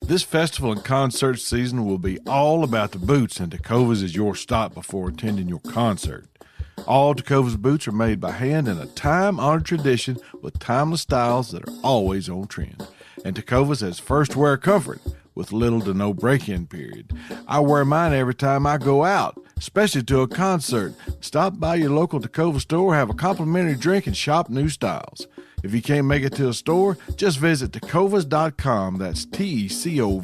This festival and concert season will be all about the boots, and Tecovas is your stop before attending your concert. All Tecovas boots are made by hand in a time-honored tradition with timeless styles that are always on trend. And Tecovas has first wear comfort with little to no break-in period. I wear mine every time I go out, especially to a concert. Stop by your local Tecovas store, have a complimentary drink, and shop new styles. If you can't make it to a store, just visit tecovas.com, that's TECOVAS.com,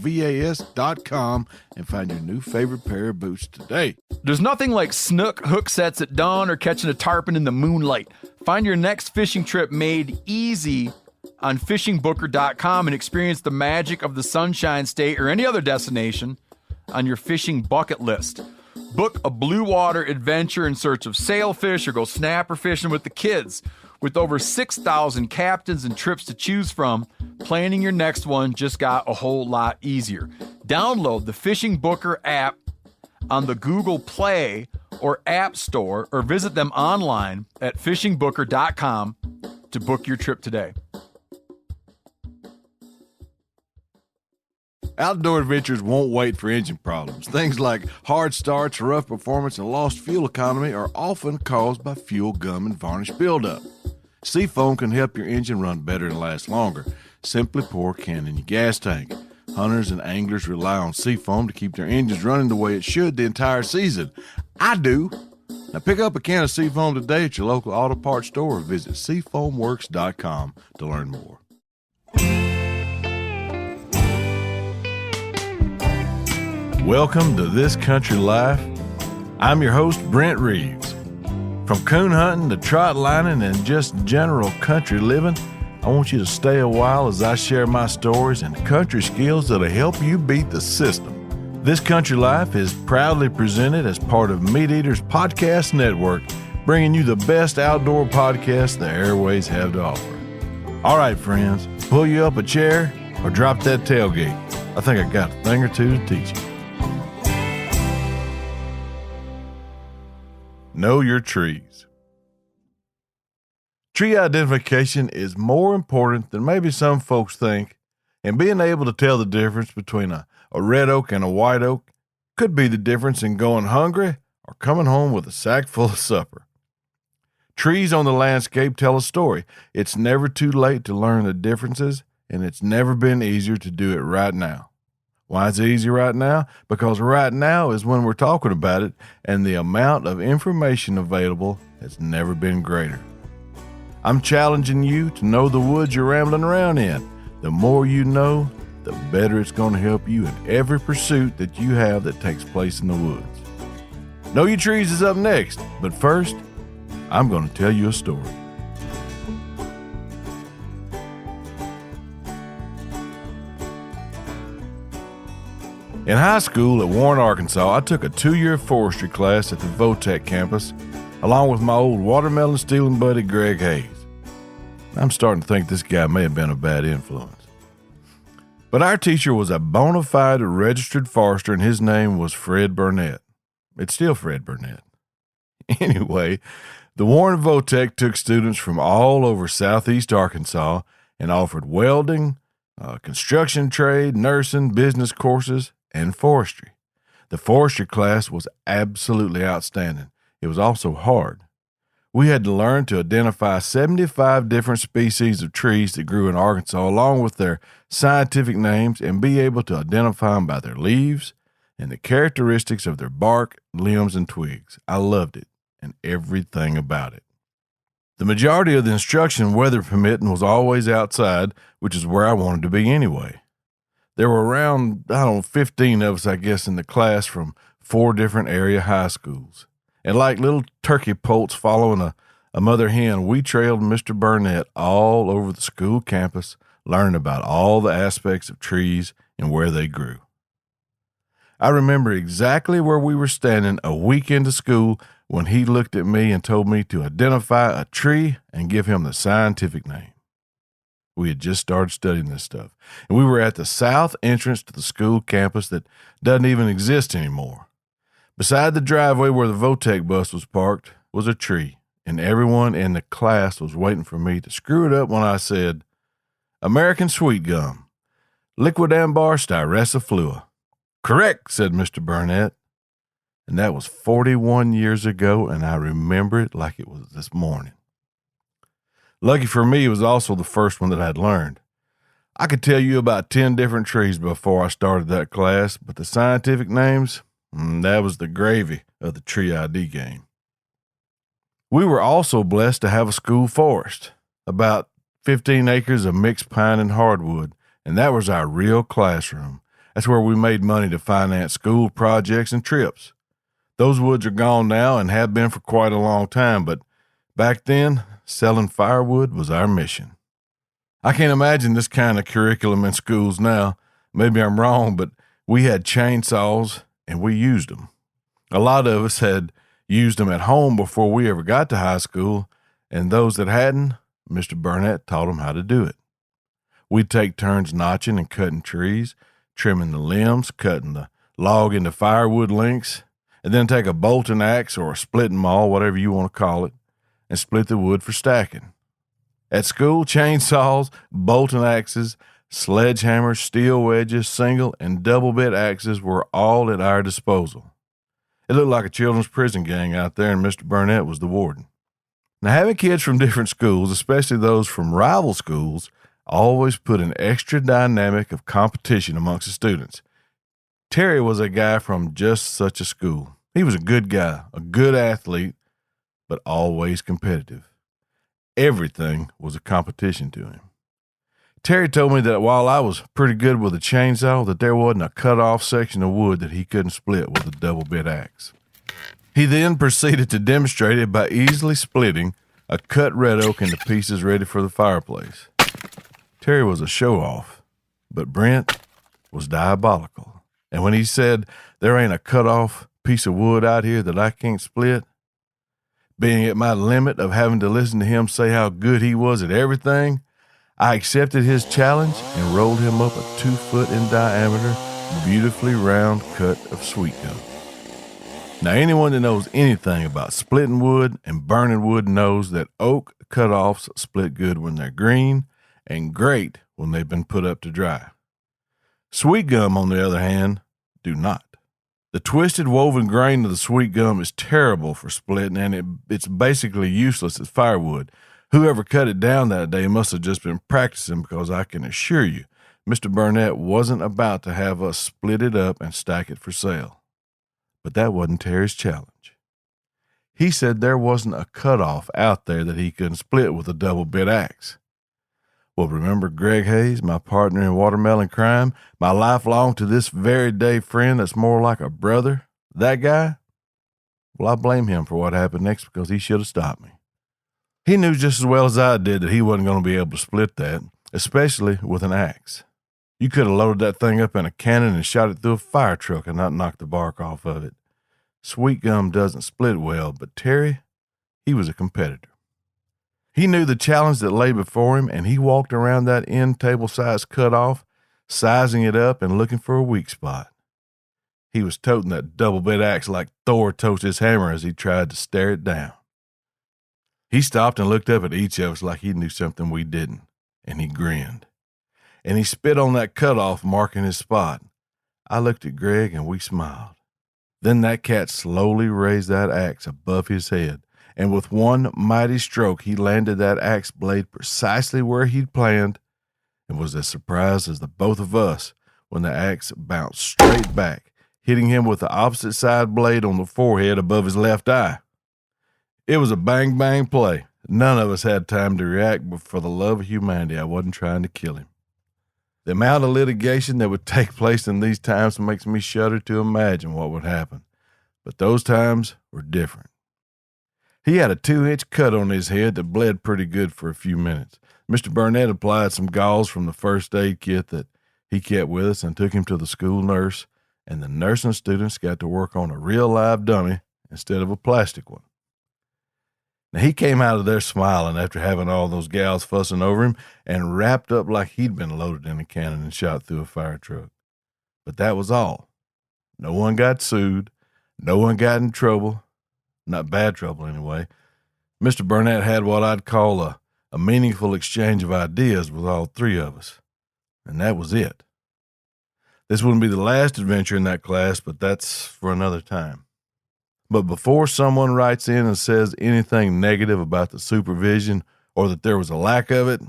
and find your new favorite pair of boots today. There's nothing like snook hook sets at dawn or catching a tarpon in the moonlight. Find your next fishing trip made easy on fishingbooker.com and experience the magic of the Sunshine State or any other destination on your fishing bucket list. Book a blue water adventure in search of sailfish or go snapper fishing with the kids. With over 6,000 captains and trips to choose from, planning your next one just got a whole lot easier. Download the Fishing Booker app on the Google Play or App Store or visit them online at fishingbooker.com to book your trip today. Outdoor adventures won't wait for engine problems. Things like hard starts, rough performance, and lost fuel economy are often caused by fuel gum and varnish buildup. Seafoam can help your engine run better and last longer. Simply pour a can in your gas tank. Hunters and anglers rely on Seafoam to keep their engines running the way it should the entire season. I do. Now pick up a can of Seafoam today at your local auto parts store or visit seafoamworks.com to learn more. Welcome to This Country Life. I'm your host, Brent Reeves. From coon hunting to trot lining and just general country living, I want you to stay a while as I share my stories and country skills that'll help you beat the system. This Country Life is proudly presented as part of Meat Eaters Podcast Network, bringing you the best outdoor podcast the airways have to offer. All right, friends, pull you up a chair or drop that tailgate. I think I got a thing or two to teach you. Know your trees. Tree identification is more important than maybe some folks think, and being able to tell the difference between a red oak and a white oak could be the difference in going hungry or coming home with a sack full of supper. Trees on the landscape tell a story. It's never too late to learn the differences, and it's never been easier to do it right now. Why is it easy right now? Because right now is when we're talking about it, and the amount of information available has never been greater. I'm challenging you to know the woods you're rambling around in. The more you know, the better it's going to help you in every pursuit that you have that takes place in the woods. Know Your Trees is up next, but first, I'm going to tell you a story. In high school at Warren, Arkansas, I took a 2-year forestry class at the Votech campus, along with my old watermelon stealing buddy Greg Hayes. I'm starting to think this guy may have been a bad influence. But our teacher was a bona fide registered forester, and his name was Fred Burnett. It's still Fred Burnett. Anyway, the Warren Votech took students from all over southeast Arkansas and offered welding, construction trade, nursing, business courses, and forestry. The forestry class was absolutely outstanding. It was also hard. We had to learn to identify 75 different species of trees that grew in Arkansas, along with their scientific names, and be able to identify them by their leaves and the characteristics of their bark, limbs, and twigs. I loved it and everything about it. The majority of the instruction, weather permitting, was always outside, which is where I wanted to be anyway. There were around, 15 of us, I guess, in the class from 4 different area high schools. And like little turkey poults following a mother hen, we trailed Mr. Burnett all over the school campus, learning about all the aspects of trees and where they grew. I remember exactly where we were standing a week into school when he looked at me and told me to identify a tree and give him the scientific name. We had just started studying this stuff, and we were at the south entrance to the school campus that doesn't even exist anymore. Beside the driveway where the Votech bus was parked was a tree, and everyone in the class was waiting for me to screw it up when I said, American sweet gum. Liquid ambar styraciflua. Correct, said Mr. Burnett. And that was 41 years ago, and I remember it like it was this morning. Lucky for me, it was also the first one that I'd learned. I could tell you about 10 different trees before I started that class, but the scientific names, that was the gravy of the tree ID game. We were also blessed to have a school forest, about 15 acres of mixed pine and hardwood, and that was our real classroom. That's where we made money to finance school projects and trips. Those woods are gone now and have been for quite a long time, but back then, selling firewood was our mission. I can't imagine this kind of curriculum in schools now. Maybe I'm wrong, but we had chainsaws and we used them. A lot of us had used them at home before we ever got to high school, and those that hadn't, Mr. Burnett taught them how to do it. We'd take turns notching and cutting trees, trimming the limbs, cutting the log into firewood lengths, and then take a bolting axe or a splitting maul, whatever you want to call it, and split the wood for stacking. At school, chainsaws, bolting axes, sledgehammers, steel wedges, single and double bit axes were all at our disposal. It looked like a children's prison gang out there, and Mr. Burnett was the warden. Now, having kids from different schools, especially those from rival schools, always put an extra dynamic of competition amongst the students. Terry was a guy from just such a school. He was a good guy, a good athlete, but always competitive. Everything was a competition to him. Terry told me that while I was pretty good with a chainsaw, that there wasn't a cut-off section of wood that he couldn't split with a double-bit axe. He then proceeded to demonstrate it by easily splitting a cut red oak into pieces ready for the fireplace. Terry was a show-off, but Brent was diabolical. And when he said, "There ain't a cut-off piece of wood out here that I can't split," being at my limit of having to listen to him say how good he was at everything, I accepted his challenge and rolled him up a 2-foot in diameter, beautifully round cut of sweet gum. Now, anyone that knows anything about splitting wood and burning wood knows that oak cut-offs split good when they're green and great when they've been put up to dry. Sweet gum, on the other hand, do not. The twisted woven grain of the sweet gum is terrible for splitting, and it's basically useless as firewood. Whoever cut it down that day must have just been practicing, because I can assure you, Mr. Burnett wasn't about to have us split it up and stack it for sale. But that wasn't Terry's challenge. He said there wasn't a cutoff out there that he couldn't split with a double-bit axe. Well, remember Greg Hayes, my partner in watermelon crime, my lifelong to this very day friend that's more like a brother, that guy? Well, I blame him for what happened next, because he should have stopped me. He knew just as well as I did that he wasn't going to be able to split that, especially with an axe. You could have loaded that thing up in a cannon and shot it through a fire truck and not knocked the bark off of it. Sweet gum doesn't split well, but Terry, he was a competitor. He knew the challenge that lay before him, and he walked around that end table-sized cutoff, sizing it up and looking for a weak spot. He was toting that double-bit axe like Thor totes his hammer as he tried to stare it down. He stopped and looked up at each of us like he knew something we didn't, and he grinned. And he spit on that cutoff, marking his spot. I looked at Greg, and we smiled. Then that cat slowly raised that axe above his head, and with one mighty stroke, he landed that axe blade precisely where he'd planned, and was as surprised as the both of us when the axe bounced straight back, hitting him with the opposite side blade on the forehead above his left eye. It was a bang-bang play. None of us had time to react, but for the love of humanity, I wasn't trying to kill him. The amount of litigation that would take place in these times makes me shudder to imagine what would happen. But those times were different. He had a 2-inch cut on his head that bled pretty good for a few minutes. Mr. Burnett applied some gauze from the first aid kit that he kept with us and took him to the school nurse, and the nursing students got to work on a real live dummy instead of a plastic one. Now, he came out of there smiling after having all those gals fussing over him, and wrapped up like he'd been loaded in a cannon and shot through a fire truck. But that was all. No one got sued. No one got in trouble. Not bad trouble, anyway. Mr. Burnett had what I'd call a meaningful exchange of ideas with all three of us. And that was it. This wouldn't be the last adventure in that class, but that's for another time. But before someone writes in and says anything negative about the supervision or that there was a lack of it,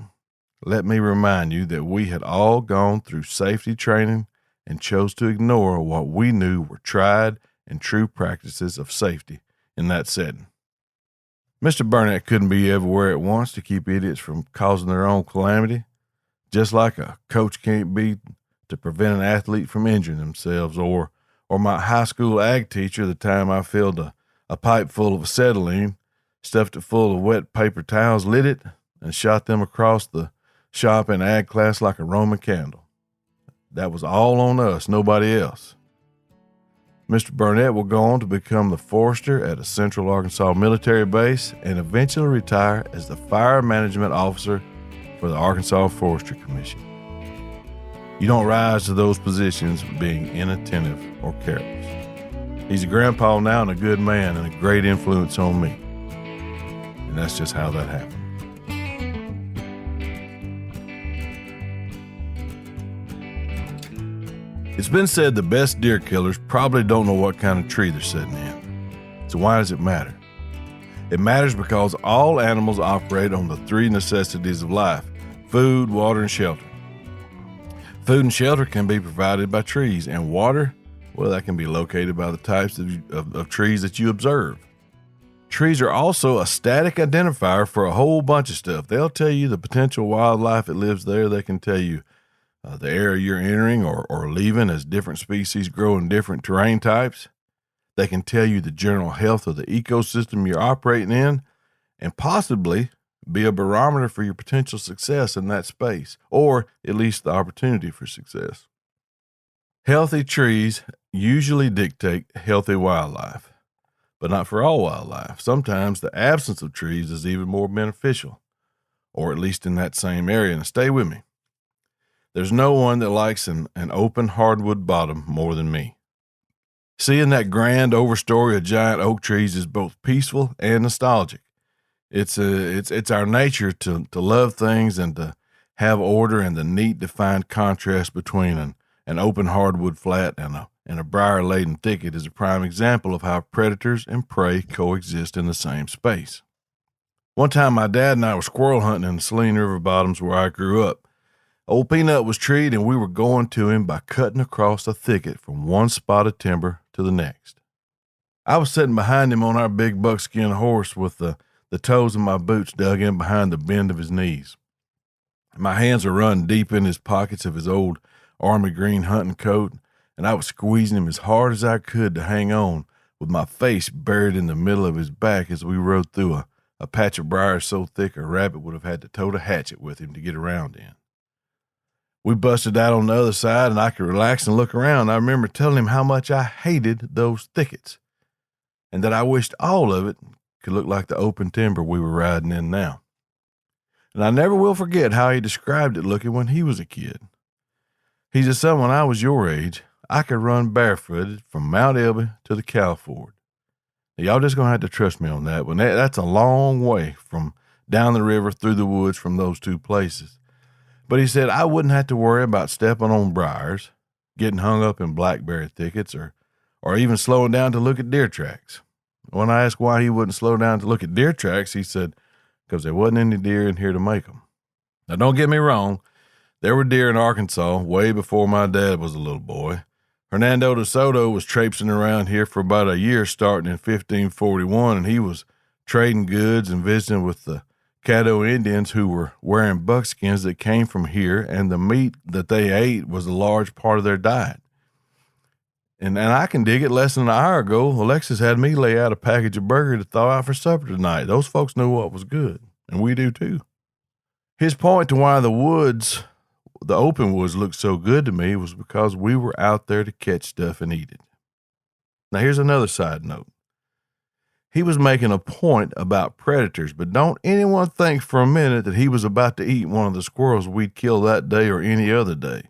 let me remind you that we had all gone through safety training and chose to ignore what we knew were tried and true practices of safety in that setting. Mr. Burnett couldn't be everywhere at once to keep idiots from causing their own calamity, just like a coach can't be to prevent an athlete from injuring themselves, or my high school ag teacher the time I filled a pipe full of acetylene, stuffed it full of wet paper towels, lit it, and shot them across the shop in ag class like a Roman candle. That was all on us, nobody else. Mr. Burnett will go on to become the forester at a Central Arkansas military base and eventually retire as the fire management officer for the Arkansas Forestry Commission. You don't rise to those positions being inattentive or careless. He's a grandpa now and a good man and a great influence on me. And that's just how that happened. It's been said the best deer killers probably don't know what kind of tree they're sitting in. So why does it matter? It matters because all animals operate on the three necessities of life: food, water, and shelter. Food and shelter can be provided by trees, and water, well, that can be located by the types of trees that you observe. Trees are also a static identifier for a whole bunch of stuff. They'll tell you the potential wildlife that lives there. They can tell you the area you're entering or leaving as different species grow in different terrain types. They can tell you the general health of the ecosystem you're operating in and possibly be a barometer for your potential success in that space, or at least the opportunity for success. Healthy trees usually dictate healthy wildlife, but not for all wildlife. Sometimes the absence of trees is even more beneficial, or at least in that same area. And stay with me. There's no one that likes an open hardwood bottom more than me. Seeing that grand overstory of giant oak trees is both peaceful and nostalgic. It's our nature to love things and to have order, and the neat defined contrast between an open hardwood flat and a briar-laden thicket is a prime example of how predators and prey coexist in the same space. One time my dad and I were squirrel hunting in the Saline River bottoms where I grew up. Old Peanut was treed, and we were going to him by cutting across a thicket from one spot of timber to the next. I was sitting behind him on our big buckskin horse with the toes of my boots dug in behind the bend of his knees. My hands were run deep in his pockets of his old army green hunting coat, and I was squeezing him as hard as I could to hang on, with my face buried in the middle of his back as we rode through a patch of briars so thick a rabbit would have had to tote a hatchet with him to get around in. We busted out on the other side, and I could relax and look around. I remember telling him how much I hated those thickets, and that I wished all of it could look like the open timber we were riding in now. And I never will forget how he described it looking when he was a kid. He said, "Son, when I was your age, I could run barefooted from Mount Elby to the Cow Ford." Now, y'all just going to have to trust me on that one. That's a long way from down the river through the woods from those two places. But he said I wouldn't have to worry about stepping on briars, getting hung up in blackberry thickets, or even slowing down to look at deer tracks. When I asked why he wouldn't slow down to look at deer tracks, he said, because there wasn't any deer in here to make them. Now, don't get me wrong. There were deer in Arkansas way before my dad was a little boy. Hernando de Soto was traipsing around here for about a year starting in 1541, and he was trading goods and visiting with the Caddo Indians who were wearing buckskins that came from here, and the meat that they ate was a large part of their diet. And I can dig it. Less than an hour ago, Alexis had me lay out a package of burger to thaw out for supper tonight. Those folks knew what was good, and we do too. His point to why the open woods looked so good to me was because we were out there to catch stuff and eat it. Now here's another side note. He was making a point about predators, but don't anyone think for a minute that he was about to eat one of the squirrels we'd kill that day or any other day.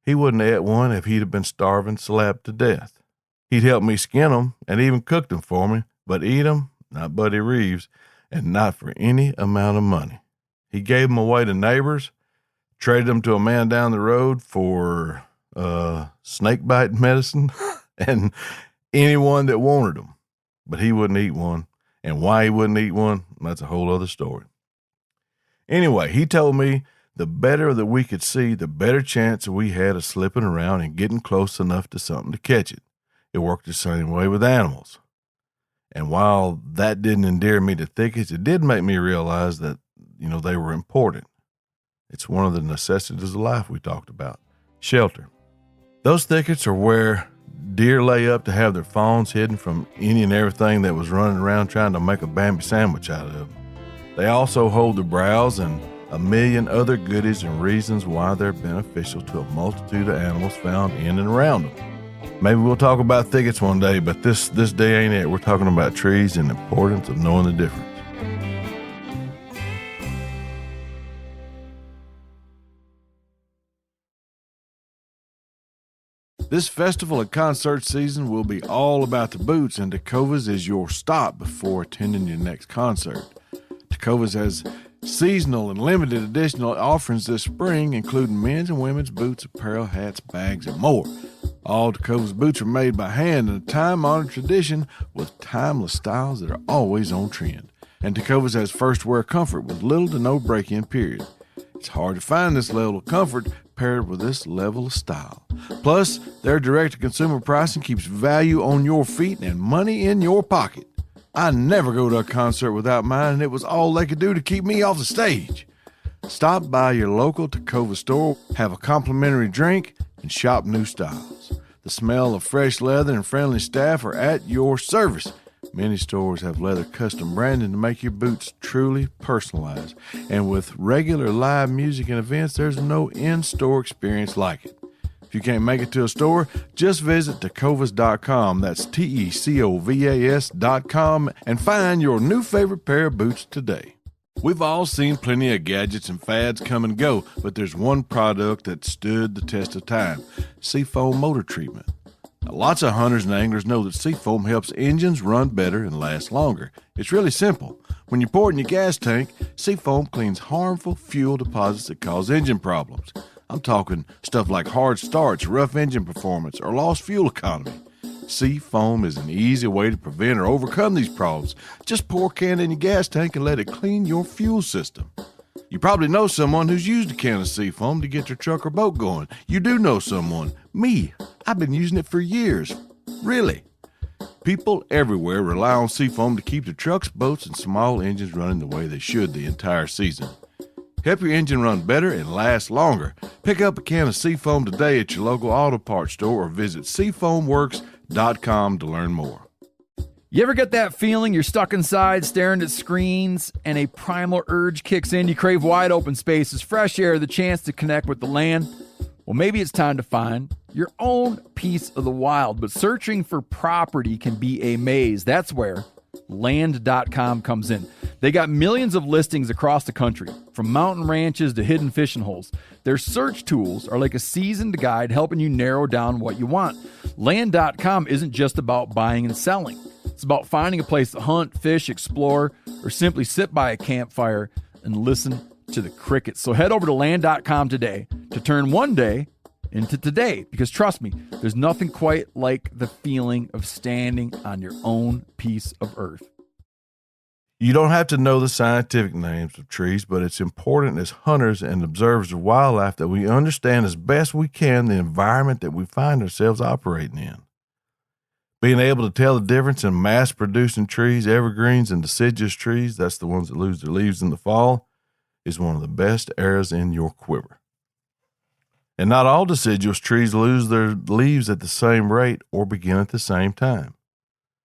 He wouldn't have ate one if he'd have been starving slapped to death. He'd help me skin them and even cook them for me, but eat them, not Buddy Reeves, and not for any amount of money. He gave them away to neighbors, traded them to a man down the road for snake bite medicine, and anyone that wanted them. But he wouldn't eat one. And why he wouldn't eat one, that's a whole other story. Anyway, he told me the better that we could see, the better chance we had of slipping around and getting close enough to something to catch it. It worked the same way with animals. And while that didn't endear me to thickets, it did make me realize that, they were important. It's one of the necessities of life we talked about. Shelter. Those thickets are where deer lay up to have their fawns hidden from any and everything that was running around trying to make a Bambi sandwich out of them. They also hold the browse and a million other goodies and reasons why they're beneficial to a multitude of animals found in and around them. Maybe we'll talk about thickets one day, but this day ain't it. We're talking about trees and the importance of knowing the difference. This festival and concert season will be all about the boots, and Tecovas is your stop before attending your next concert. Tecovas has seasonal and limited edition offerings this spring, including men's and women's boots, apparel, hats, bags, and more. All Tecovas boots are made by hand in a time-honored tradition with timeless styles that are always on trend. And Tecovas has first-wear comfort with little to no break-in period. It's hard to find this level of comfort paired with this level of style. Plus, their direct-to-consumer pricing keeps value on your feet and money in your pocket. I never go to a concert without mine, and it was all they could do to keep me off the stage. Stop by your local Tecova store, have a complimentary drink, and shop new styles. The smell of fresh leather and friendly staff are at your service. Many stores have leather custom branding to make your boots truly personalized. And with regular live music and events, there's no in-store experience like it. If you can't make it to a store, just visit tecovas.com. That's TECOVAS.com and find your new favorite pair of boots today. We've all seen plenty of gadgets and fads come and go, but there's one product that stood the test of time: Seafoam motor treatment. Now, lots of hunters and anglers know that Seafoam helps engines run better and last longer. It's really simple. When you pour it in your gas tank, Seafoam cleans harmful fuel deposits that cause engine problems. I'm talking stuff like hard starts, rough engine performance, or lost fuel economy. Seafoam is an easy way to prevent or overcome these problems. Just pour a can in your gas tank and let it clean your fuel system. You probably know someone who's used a can of Seafoam to get their truck or boat going. You do know someone. Me. I've been using it for years. Really. People everywhere rely on Seafoam to keep their trucks, boats, and small engines running the way they should the entire season. Help your engine run better and last longer. Pick up a can of Seafoam today at your local auto parts store or visit seafoamworks.com to learn more. You ever get that feeling you're stuck inside staring at screens and a primal urge kicks in? You crave wide open spaces, fresh air, the chance to connect with the land? Well, maybe it's time to find your own piece of the wild, but searching for property can be a maze. That's where land.com comes in. They got millions of listings across the country, from mountain ranches to hidden fishing holes. Their search tools are like a seasoned guide helping you narrow down what you want. Land.com isn't just about buying and selling. It's about finding a place to hunt, fish, explore, or simply sit by a campfire and listen to the crickets. So head over to land.com today to turn one day into today, because trust me, there's nothing quite like the feeling of standing on your own piece of earth. You don't have to know the scientific names of trees, but it's important as hunters and observers of wildlife that we understand as best we can the environment that we find ourselves operating in. Being able to tell the difference in mass-producing trees, evergreens, and deciduous trees, that's the ones that lose their leaves in the fall, is one of the best arrows in your quiver. And not all deciduous trees lose their leaves at the same rate or begin at the same time.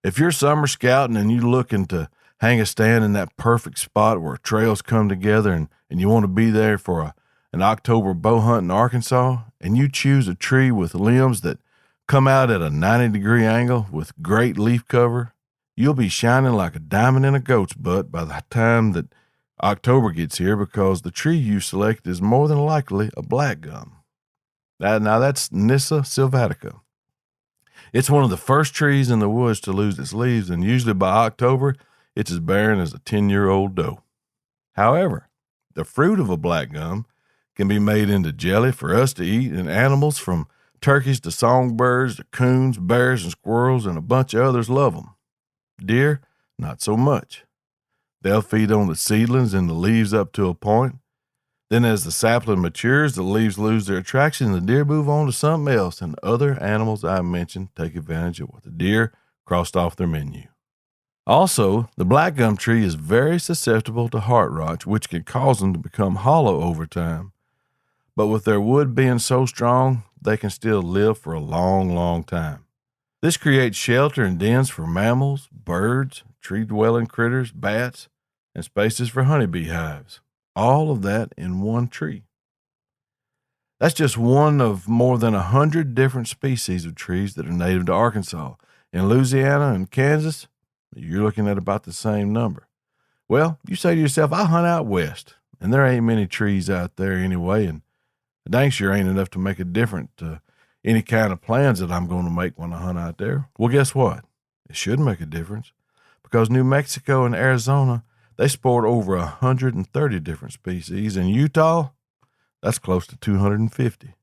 If you're summer scouting and you're looking to hang a stand in that perfect spot where trails come together and you want to be there for an October bow hunt in Arkansas, and you choose a tree with limbs that come out at a 90-degree angle with great leaf cover, you'll be shining like a diamond in a goat's butt by the time that October gets here, because the tree you select is more than likely a black gum. Now that's Nyssa sylvatica. It's one of the first trees in the woods to lose its leaves, and usually by October, it's as barren as a 10-year-old doe. However, the fruit of a black gum can be made into jelly for us to eat, and animals from turkeys to songbirds to coons, bears, and squirrels, and a bunch of others love them. Deer, not so much. They'll feed on the seedlings and the leaves up to a point. Then as the sapling matures, the leaves lose their attraction and the deer move on to something else, and other animals I mentioned take advantage of what the deer crossed off their menu. Also, the black gum tree is very susceptible to heart rot, which can cause them to become hollow over time. But with their wood being so strong, they can still live for a long, long time. This creates shelter and dens for mammals, birds, tree-dwelling critters, bats, and spaces for honeybee hives. All of that in one tree. That's just one of more than 100 different species of trees that are native to Arkansas. In Louisiana and Kansas, you're looking at about the same number. Well, you say to yourself, I hunt out west, and there ain't many trees out there anyway, and it dang sure ain't enough to make a difference to any kind of plans that I'm going to make when I hunt out there. Well, guess what? It should make a difference, because New Mexico and Arizona, they sport over 130 different species. In Utah, that's close to 250.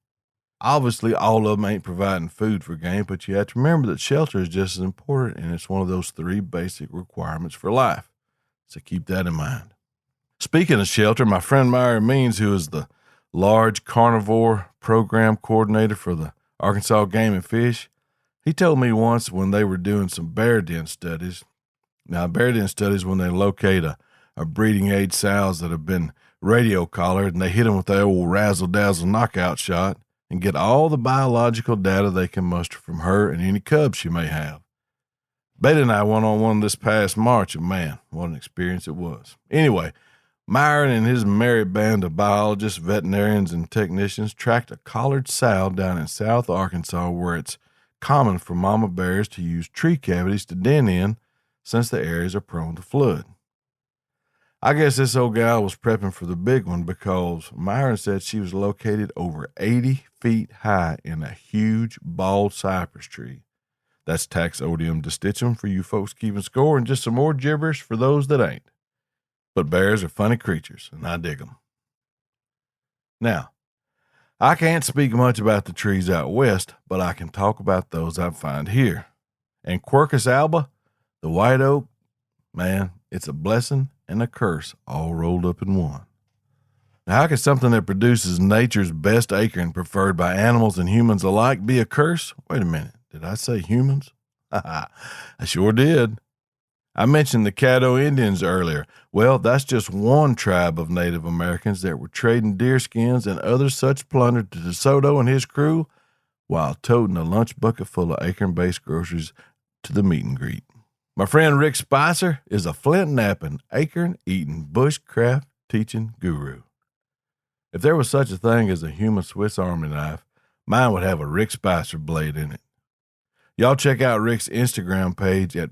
Obviously, all of them ain't providing food for game, but you have to remember that shelter is just as important, and it's one of those 3 basic requirements for life. So keep that in mind. Speaking of shelter, my friend Myra Means, who is the large carnivore program coordinator for the Arkansas Game and Fish, he told me once when they were doing some bear den studies. Now, bear den studies when they locate a breeding age sows that have been radio collared, and they hit them with the old razzle-dazzle knockout shot and get all the biological data they can muster from her and any cubs she may have. Betty and I went on one this past March, and man, what an experience it was. Anyway, Myron and his merry band of biologists, veterinarians, and technicians tracked a collared sow down in South Arkansas, where it's common for mama bears to use tree cavities to den in, since the areas are prone to flood. I guess this old gal was prepping for the big one, because Myron said she was located over 80 feet high in a huge bald cypress tree. That's Taxodium distichum for you folks keeping score, and just some more gibberish for those that ain't. But bears are funny creatures, and I dig them. Now, I can't speak much about the trees out west, but I can talk about those I find here. And Quercus alba, the white oak, man, it's a blessing and a curse all rolled up in one. Now, how can something that produces nature's best acorn preferred by animals and humans alike be a curse? Wait a minute, did I say humans? I sure did. I mentioned the Caddo Indians earlier. Well, that's just one tribe of Native Americans that were trading deer skins and other such plunder to DeSoto and his crew while toting a lunch bucket full of acorn-based groceries to the meet and greet. My friend Rick Spicer is a flint-napping, acorn-eating, bushcraft teaching guru. If there was such a thing as a human Swiss Army knife, mine would have a Rick Spicer blade in it. Y'all check out Rick's Instagram page at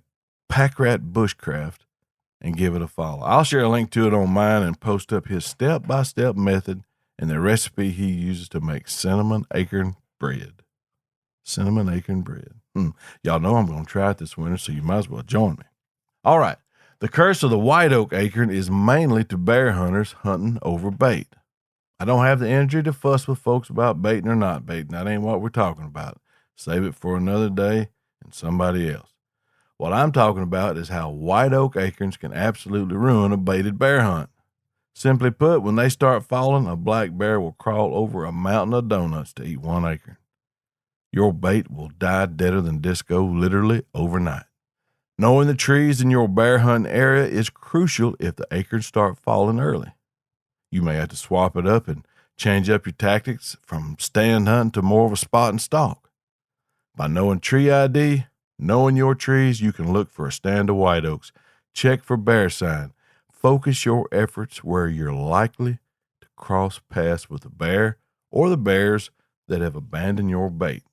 Packrat Bushcraft and give it a follow. I'll share a link to it on mine and post up his step-by-step method and the recipe he uses to make cinnamon acorn bread. Cinnamon acorn bread. Y'all know I'm going to try it this winter, so you might as well join me. All right. The curse of the white oak acorn is mainly to bear hunters hunting over bait. I don't have the energy to fuss with folks about baiting or not baiting. That ain't what we're talking about. Save it for another day and somebody else. What I'm talking about is how white oak acorns can absolutely ruin a baited bear hunt. Simply put, when they start falling, a black bear will crawl over a mountain of donuts to eat one acorn. Your bait will die deader than disco literally overnight. Knowing the trees in your bear hunting area is crucial if the acorns start falling early. You may have to swap it up and change up your tactics from stand hunting to more of a spot and stalk. By knowing tree ID, knowing your trees, you can look for a stand of white oaks, check for bear sign, focus your efforts where you're likely to cross paths with a bear or the bears that have abandoned your bait.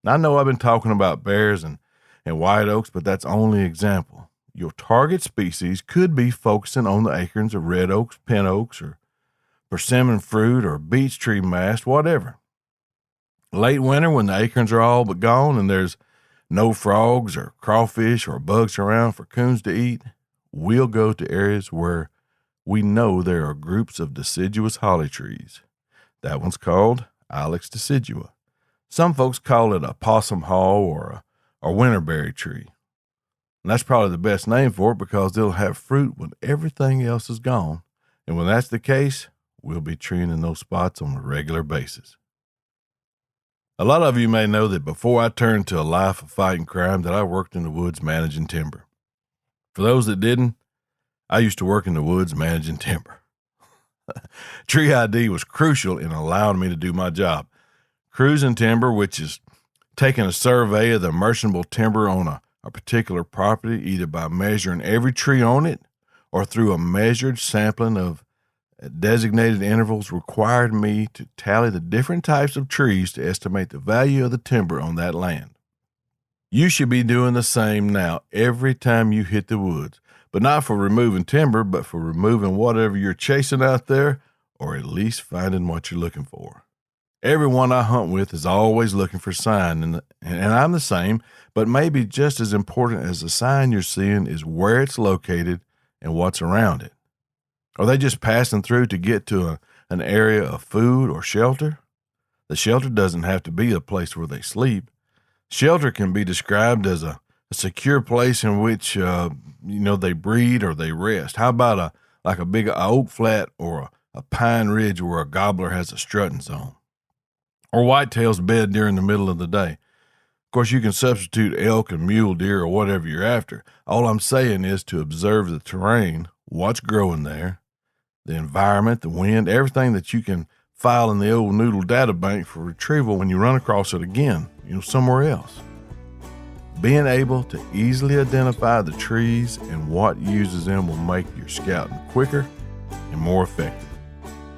Now, I know I've been talking about bears and white oaks, but that's only an example. Your target species could be focusing on the acorns of red oaks, pin oaks, or persimmon fruit, or beech tree mast, whatever. Late winter, when the acorns are all but gone and there's no frogs or crawfish or bugs around for coons to eat, we'll go to areas where we know there are groups of deciduous holly trees. That one's called Ilex decidua. Some folks call it a possum haw or a winterberry tree. And that's probably the best name for it because it'll have fruit when everything else is gone. And when that's the case, we'll be treeing in those spots on a regular basis. A lot of you may know that before I turned to a life of fighting crime that I worked in the woods managing timber. For those that didn't, I used to work in the woods managing timber. Tree ID was crucial in allowing me to do my job. Cruising timber, which is taking a survey of the merchantable timber on a particular property, either by measuring every tree on it or through a measured sampling of designated intervals, required me to tally the different types of trees to estimate the value of the timber on that land. You should be doing the same now every time you hit the woods, but not for removing timber, but for removing whatever you're chasing out there, or at least finding what you're looking for. Everyone I hunt with is always looking for sign, and I'm the same, but maybe just as important as the sign you're seeing is where it's located and what's around it. Are they just passing through to get to an area of food or shelter? The shelter doesn't have to be a place where they sleep. Shelter can be described as a secure place in which they breed or they rest. How about a big oak flat or a pine ridge where a gobbler has a strutting zone? Or whitetails bed during the middle of the day. Of course, you can substitute elk and mule deer or whatever you're after. All I'm saying is to observe the terrain, what's growing there, the environment, the wind, everything that you can file in the old noodle data bank for retrieval when you run across it again, somewhere else. Being able to easily identify the trees and what uses them will make your scouting quicker and more effective.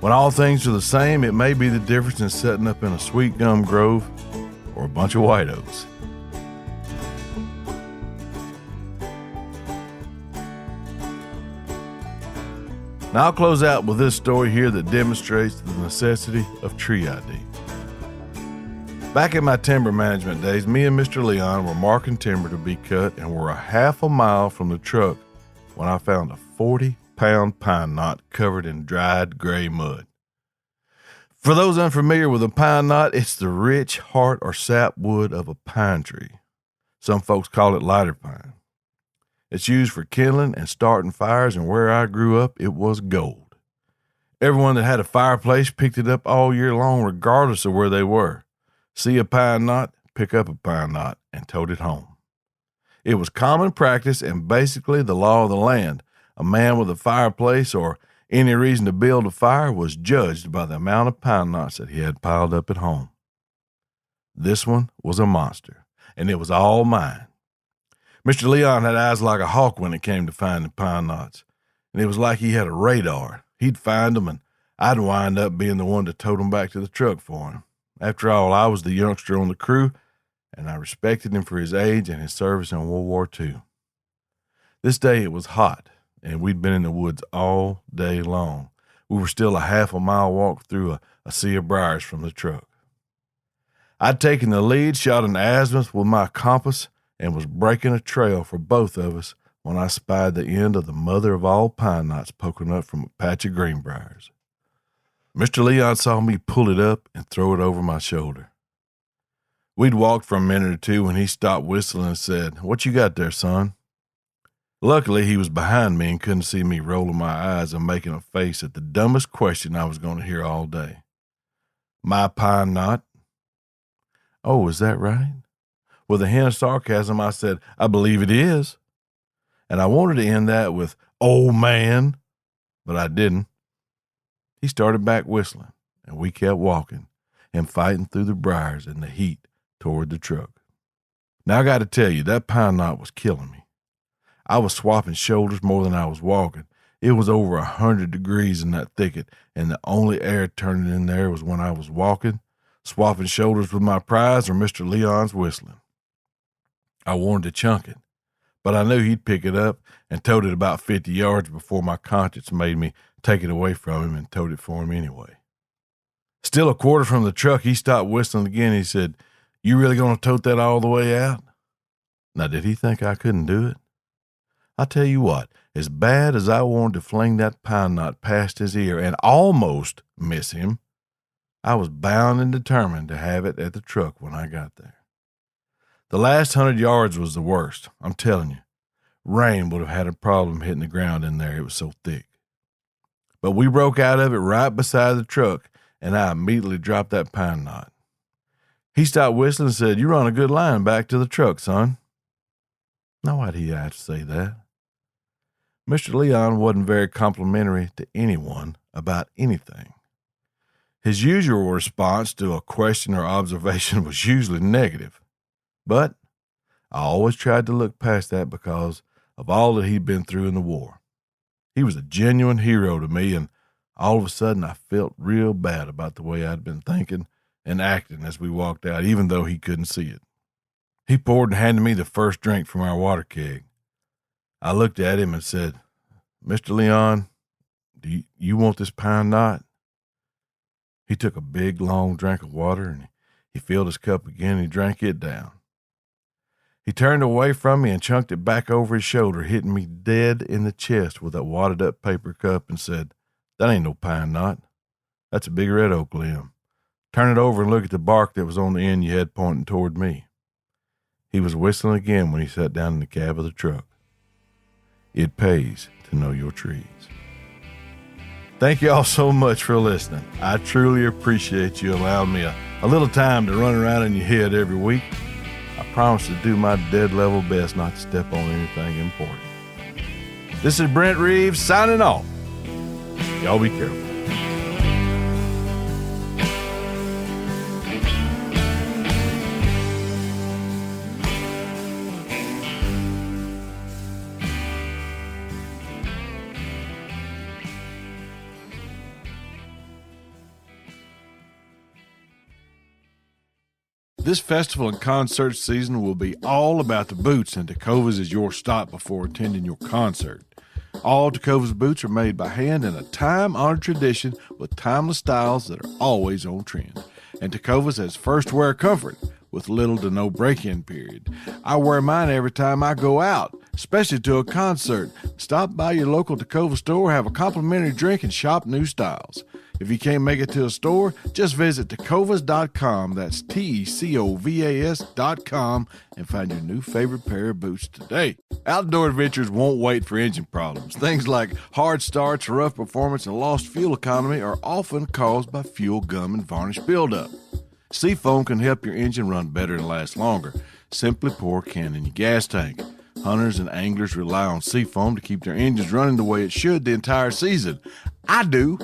When all things are the same, it may be the difference in setting up in a sweet gum grove or a bunch of white oaks. Now I'll close out with this story here that demonstrates the necessity of tree ID. Back in my timber management days, me and Mr. Leon were marking timber to be cut and were a half a mile from the truck when I found a 40-pound pine knot covered in dried gray mud. For those unfamiliar with a pine knot, it's the rich heart or sap wood of a pine tree. Some folks call it lighter pine. It's used for kindling and starting fires, and where I grew up, it was gold. Everyone that had a fireplace picked it up all year long, regardless of where they were. See a pine knot, pick up a pine knot, and tote it home. It was common practice and basically the law of the land. A man with a fireplace or any reason to build a fire was judged by the amount of pine knots that he had piled up at home. This one was a monster, and it was all mine. Mr. Leon had eyes like a hawk when it came to finding pine knots, and it was like he had a radar. He'd find them, and I'd wind up being the one to tote them back to the truck for him. After all, I was the youngster on the crew, and I respected him for his age and his service in World War II. This day it was hot, and we'd been in the woods all day long. We were still a half a mile walk through a sea of briars from the truck. I'd taken the lead, shot an azimuth with my compass, and was breaking a trail for both of us when I spied the end of the mother of all pine knots poking up from a patch of greenbriers. Mr. Leon saw me pull it up and throw it over my shoulder. We'd walked for a minute or two when he stopped whistling and said, "What you got there, son?" Luckily, he was behind me and couldn't see me rolling my eyes and making a face at the dumbest question I was going to hear all day. "My pine knot." "Oh, is that right?" With a hint of sarcasm, I said, "I believe it is." And I wanted to end that with, "Oh, man," but I didn't. He started back whistling, and we kept walking and fighting through the briars and the heat toward the truck. Now, I got to tell you, that pine knot was killing me. I was swapping shoulders more than I was walking. It was over 100 degrees in that thicket, and the only air turning in there was when I was walking, swapping shoulders with my prize or Mr. Leon's whistling. I wanted to chunk it, but I knew he'd pick it up and tote it about 50 yards before my conscience made me take it away from him and tote it for him anyway. Still a quarter from the truck, he stopped whistling again. He said, "You really going to tote that all the way out?" Now, did he think I couldn't do it? I tell you what, as bad as I wanted to fling that pine knot past his ear and almost miss him, I was bound and determined to have it at the truck when I got there. The last 100 yards was the worst, I'm telling you. Rain would have had a problem hitting the ground in there, it was so thick. But we broke out of it right beside the truck, and I immediately dropped that pine knot. He stopped whistling and said, "You run a good line back to the truck, son." Now, why'd he have to say that? Mr. Leon wasn't very complimentary to anyone about anything. His usual response to a question or observation was usually negative. But I always tried to look past that because of all that he'd been through in the war. He was a genuine hero to me, and all of a sudden I felt real bad about the way I'd been thinking and acting as we walked out, even though he couldn't see it. He poured and handed me the first drink from our water keg. I looked at him and said, "Mr. Leon, do you want this pine knot?" He took a big, long drink of water, and he filled his cup again and he drank it down. He turned away from me and chunked it back over his shoulder, hitting me dead in the chest with that wadded-up paper cup, and said, "That ain't no pine knot. That's a big red oak limb. Turn it over and look at the bark that was on the end you had pointing toward me." He was whistling again when he sat down in the cab of the truck. It pays to know your trees. Thank you all so much for listening. I truly appreciate you allowing me a little time to run around in your head every week. I promise to do my dead level best not to step on anything important. This is Brent Reeves signing off. Y'all be careful. This festival and concert season will be all about the boots, and Tecovas is your stop before attending your concert. All Tecovas boots are made by hand in a time-honored tradition with timeless styles that are always on trend. And Tecovas has first wear comfort with little to no break-in period. I wear mine every time I go out, especially to a concert. Stop by your local Tecova store, have a complimentary drink, and shop new styles. If you can't make it to a store, just visit tecovas.com, that's TECOVAS.com, and find your new favorite pair of boots today. Outdoor adventures won't wait for engine problems. Things like hard starts, rough performance, and lost fuel economy are often caused by fuel gum and varnish buildup. Seafoam can help your engine run better and last longer. Simply pour a can in your gas tank. Hunters and anglers rely on Seafoam to keep their engines running the way it should the entire season. I do.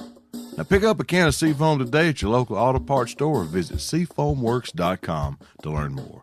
Now pick up a can of Seafoam today at your local auto parts store or visit seafoamworks.com to learn more.